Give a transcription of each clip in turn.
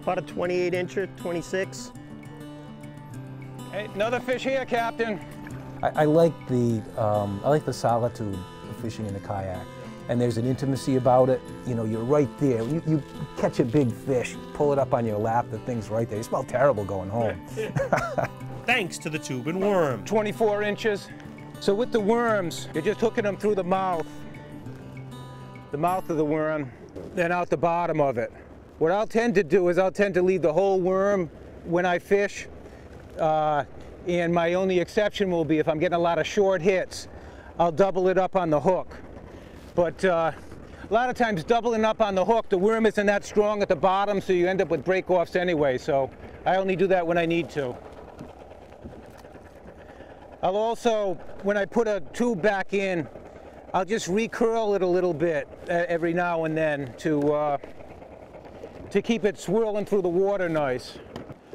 About a 28 incher, 26. Hey, another fish here, Captain. I like the solitude of fishing in a kayak. And there's an intimacy about it. You know, you're right there. You catch a big fish, pull it up on your lap, the thing's right there. You smell terrible going home. Thanks to the tube and worm. 24 inches. So with the worms, you're just hooking them through the mouth of the worm, then out the bottom of it. What I'll tend to do is I'll tend to leave the whole worm when I fish. And my only exception will be if I'm getting a lot of short hits, I'll double it up on the hook. But a lot of times doubling up on the hook, the worm isn't that strong at the bottom, so you end up with break-offs anyway, so I only do that when I need to. I'll also, when I put a tube back in, I'll just recurl it a little bit every now and then to keep it swirling through the water nice.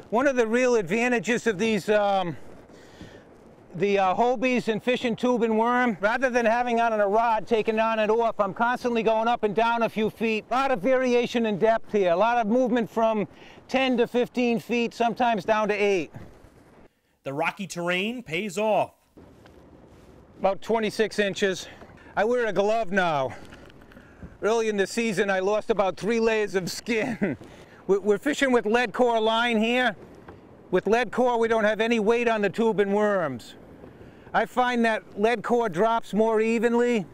One of the real advantages of these the Hobies and fishing tube and worm, rather than having on a rod taking on and off, I'm constantly going up and down a few feet. A lot of variation in depth here, a lot of movement from 10 to 15 feet, sometimes down to 8. The rocky terrain pays off. About 26 inches. I wear a glove now. Early in the season, I lost about 3 layers of skin. We're fishing with lead core line here. With lead core, we don't have any weight on the tube and worms. I find that lead core drops more evenly,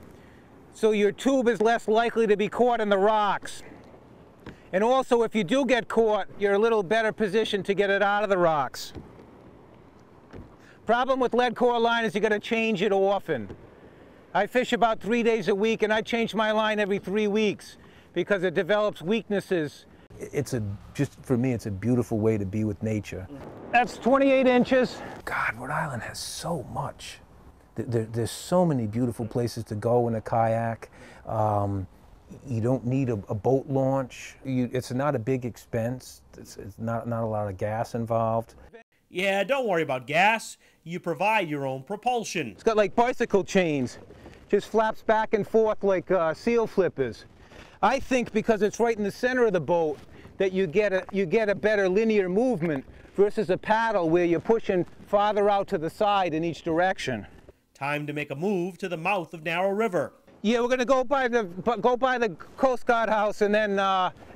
so your tube is less likely to be caught in the rocks. And also, if you do get caught, you're a little better positioned to get it out of the rocks. Problem with lead core line is you got to change it often. I fish about 3 days a week, and I change my line every 3 weeks because it develops weaknesses. Just for me, it's a beautiful way to be with nature. That's 28 inches. God, Rhode Island has so much. There's so many beautiful places to go in a kayak. You don't need a boat launch. It's not a big expense. It's not a lot of gas involved. Yeah, don't worry about gas. You provide your own propulsion. It's got like bicycle chains. Just flaps back and forth like seal flippers. I think because it's right in the center of the boat that you get a better linear movement versus a paddle where you're pushing farther out to the side in each direction. Time to make a move to the mouth of Narrow River. Yeah, we're going to go by the Coast Guard house and then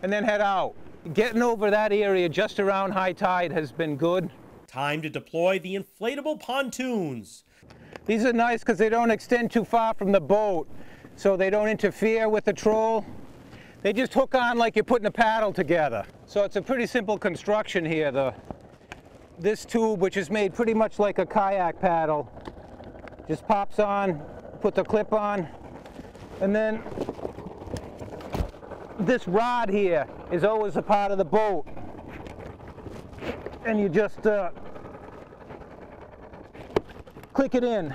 head out. Getting over that area just around high tide has been good. Time to deploy the inflatable pontoons. These are nice because they don't extend too far from the boat, so they don't interfere with the troll. They just hook on like you're putting a paddle together. So it's a pretty simple construction here. This tube, which is made pretty much like a kayak paddle, just pops on, put the clip on, and then this rod here is always a part of the boat. And you just click it in.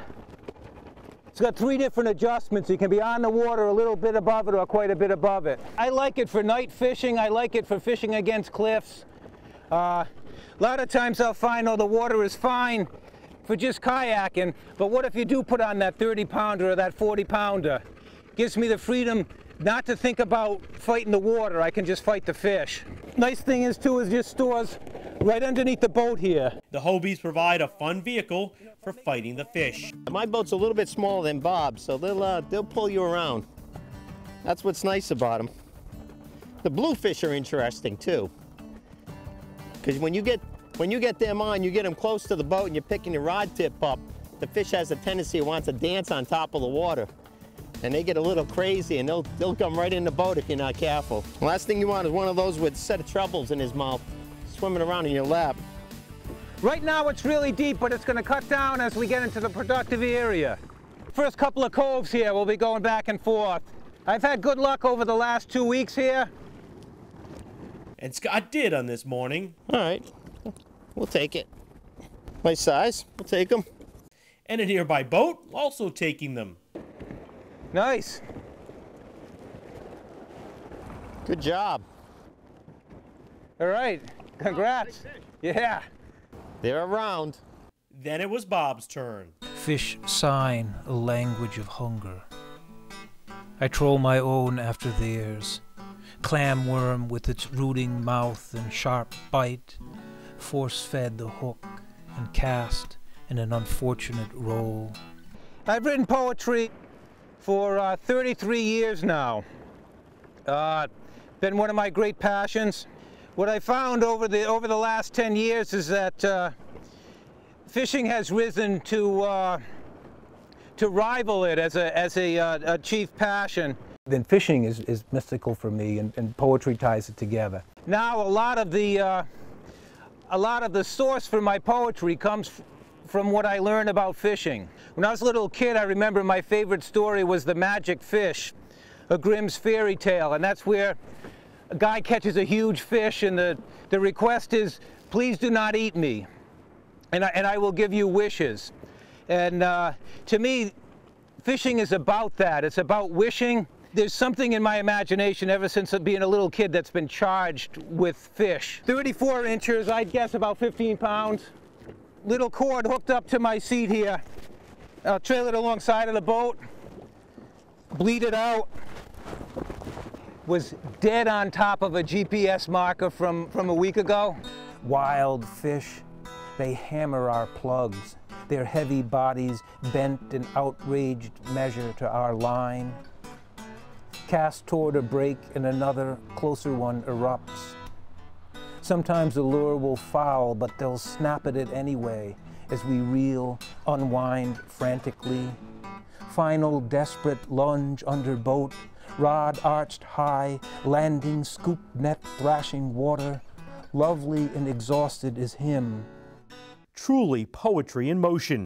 It's got 3 different adjustments. You can be on the water a little bit above it or quite a bit above it. I like it for night fishing. I like it for fishing against cliffs. A lot of times I'll find, oh, the water is fine for just kayaking, but what if you do put on that 30-pounder or that 40-pounder? Gives me the freedom not to think about fighting the water. I can just fight the fish. Nice thing is, too, is just stores right underneath the boat here. The Hobies provide a fun vehicle for fighting the fish. My boat's a little bit smaller than Bob's, so they'll pull you around. That's what's nice about them. The bluefish are interesting too, because when you get them on, you get them close to the boat and you're picking your rod tip up. The fish has a tendency to want to dance on top of the water, and they get a little crazy and they'll come right in the boat if you're not careful. The last thing you want is one of those with a set of trebles in his mouth, swimming around in your lap. Right now it's really deep, but it's going to cut down as we get into the productive area. First couple of coves here, we'll be going back and forth. I've had good luck over the last 2 weeks here. And Scott did on this morning. All right, we'll take it. My size, we'll take them. And a nearby boat also taking them. Nice. Good job. All right, congrats. Yeah. They're around. Then it was Bob's turn. Fish sign a language of hunger. I troll my own after theirs. clam worm with its rooting mouth and sharp bite, force-fed the hook and cast in an unfortunate roll. I've written poetry for 33 years now. Been one of my great passions. What I found over the last 10 years is that fishing has risen to rival it as a chief passion. Then fishing is mystical for me, and poetry ties it together. Now a lot of the source for my poetry comes from what I learned about fishing. When I was a little kid, I remember my favorite story was The Magic Fish, a Grimm's fairy tale, and that's where a guy catches a huge fish, and the request is, please do not eat me, and I will give you wishes. And to me, fishing is about that. It's about wishing. There's something in my imagination ever since being a little kid that's been charged with fish. 34 inches, I'd guess about 15 pounds. Little cord hooked up to my seat here. I'll trail it alongside of the boat, bleed it out. Was dead on top of a GPS marker from a week ago. Wild fish, they hammer our plugs, their heavy bodies bent in outraged measure to our line. Cast toward a break and another closer one erupts. Sometimes the lure will foul, but they'll snap at it anyway as we reel, unwind frantically. Final desperate lunge under boat, rod arched high, landing scoop net thrashing water. Lovely and exhausted is him. Truly poetry in motion.